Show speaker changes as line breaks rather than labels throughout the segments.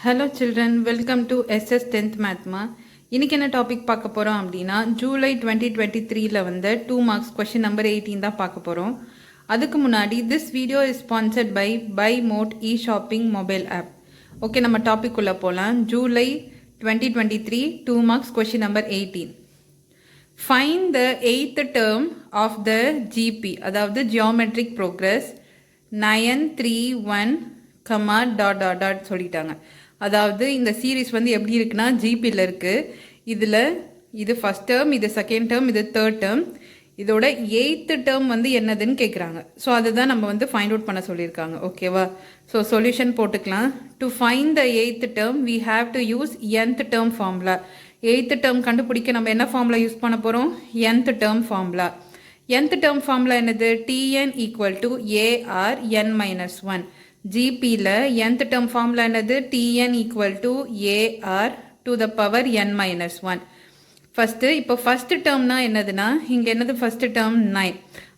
Hello children, welcome to SS 10th Mathma. இன்னைக்கு என்ன topic பார்க்க போறோம் அப்படின்னா ஜூலை 2023ல வந்த 2 மார்க்ஸ் கொஸ்டின் நம்பர் 18 தான் பார்க்க போறோம். அதுக்கு முன்னாடி this video is sponsored by Buy Mode e-shopping mobile app. Okay, நம்ம டாபிக் உள்ள போலாம். July 2023 2 marks question number 18. Find the 8th term of the GP, அதாவது geometric progress 931 சொல்லிட்டாங்க. அதாவது இந்த சீரீஸ் வந்து எப்படி இருக்குன்னா ஜிபியில் இருக்குது. இதில் இது ஃபஸ்ட் டேர்ம், இது செகண்ட் டேர்ம், இது தேர்ட் டேர்ம். இதோட 8th டேர்ம் வந்து என்னதுன்னு கேட்குறாங்க. ஸோ அதுதான் நம்ம வந்து ஃபைண்ட் அவுட் பண்ண சொல்லியிருக்காங்க. ஓகேவா? ஸோ சொல்யூஷன் போட்டுக்கலாம். To find the 8th term we have to use nth term formula. 8th term கண்டுபிடிக்க நம்ம என்ன ஃபார்முலா யூஸ் பண்ண போகிறோம்? nth term formula. nth term formula என்னது? Tn equal to AR n-1. ஜிபியில் nth டேர்ம் ஃபார்முலா என்னது? Tn equal to AR to the power n-1. First இப்போ first டேர்ம்னா என்னதுன்னா இங்கே என்னது? First term 9.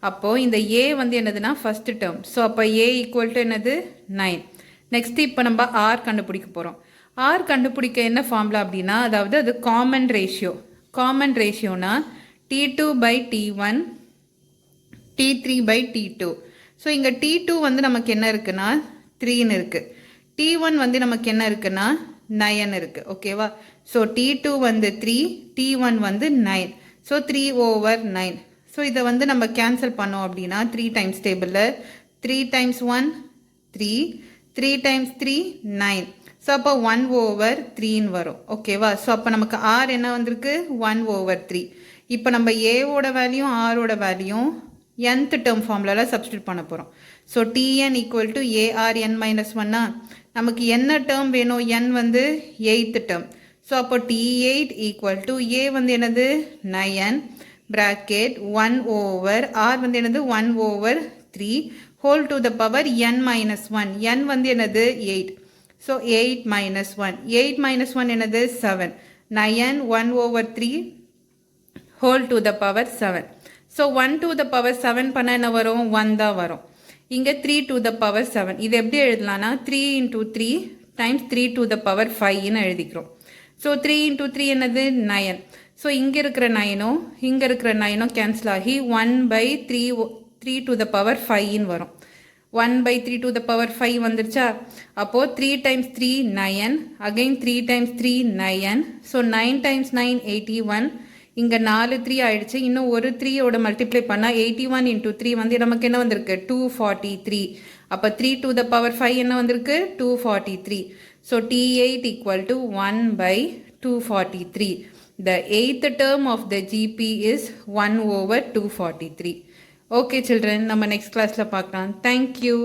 அப்போது இந்த A வந்து என்னதுன்னா ஃபஸ்ட்டு டேர்ம். ஸோ அப்போ A ஈக்குவல் டு என்னது? 9. நெக்ஸ்ட்டு இப்போ நம்ம R கண்டுபிடிக்க போகிறோம். R கண்டுபிடிக்க என்ன ஃபார்முலா அப்படின்னா, அதாவது அது காமன் ரேஷியோ. காமன் ரேஷியோனா T2 by T1 T3 by T2. So இங்கே T2 வந்து நமக்கு என்ன இருக்குன்னா 3ன்னு இருக்குது. T1 வந்து நமக்கு என்ன இருக்குன்னா 9 இருக்குது. ஓகேவா? ஸோ T2 வந்து 3, T1 வந்து 9. ஸோ 3/9. ஸோ இதை வந்து நம்ம கேன்சல் பண்ணோம் அப்படின்னா 3 டைம்ஸ் டேபிளில் 3 டைம்ஸ் 1 3, 3 டைம்ஸ் 3 9. ஸோ அப்போ 1/3ன்னு வரும். ஓகேவா? ஸோ அப்போ நமக்கு R என்ன வந்திருக்கு? 1/3. இப்போ நம்ம ஏவோட வேல்யூ ஆரோட வேல்யூ nth டேர்ம் ஃபார்முலாவில் சப்ஸ்டியூட் பண்ண போகிறோம். So Tn equal to AR n-1னா நமக்கு என்ன டேர்ம் வேணும்? n வந்து 8th டேர்ம். ஸோ அப்போ T8 ஈக்குவல் டு A வந்து என்னது? 9 ப்ராக்கெட் 1/R வந்து என்னது? 1/3 whole to the power n-1. n வந்து என்னது? 8. ஸோ 8 - 1. 8 - 1 என்னது? 7. 9 1/3 whole to the power 7. So 1 to the power 7 பண்ண என்ன வரும்? 1 தான் வரும். இங்கே 3 to the power 7. இது எப்படி எழுதலாம்னா 3 into 3 times 3 to the power 5ன்னு எழுதிக்கிறோம். ஸோ 3 into 3 என்னது? 9. ஸோ இங்கே இருக்கிற 9ம் இங்கே இருக்கிற 9ம் கேன்சல் ஆகி 1/3 to the power 5ன்னு வரும். 1/3 to the power 5 வந்துருச்சா? அப்போது 3 times 3 9, again 3 times 3 9. So 9 times 9 81. இங்கே 4 3 ஆயிடுச்சு. இன்னும் ஒரு 3யோட மல்டிப்ளை பண்ணால் 81 into 3 வந்து நமக்கு என்ன வந்திருக்கு? 243. அப்போ 3 to the power 5 என்ன வந்திருக்கு? 243. So T8 equal to 1/243. The 8th term of the GP is 1/243. Okay children, நம்ம நெக்ஸ்ட் கிளாஸில் பார்க்கலாம். தேங்க்யூ.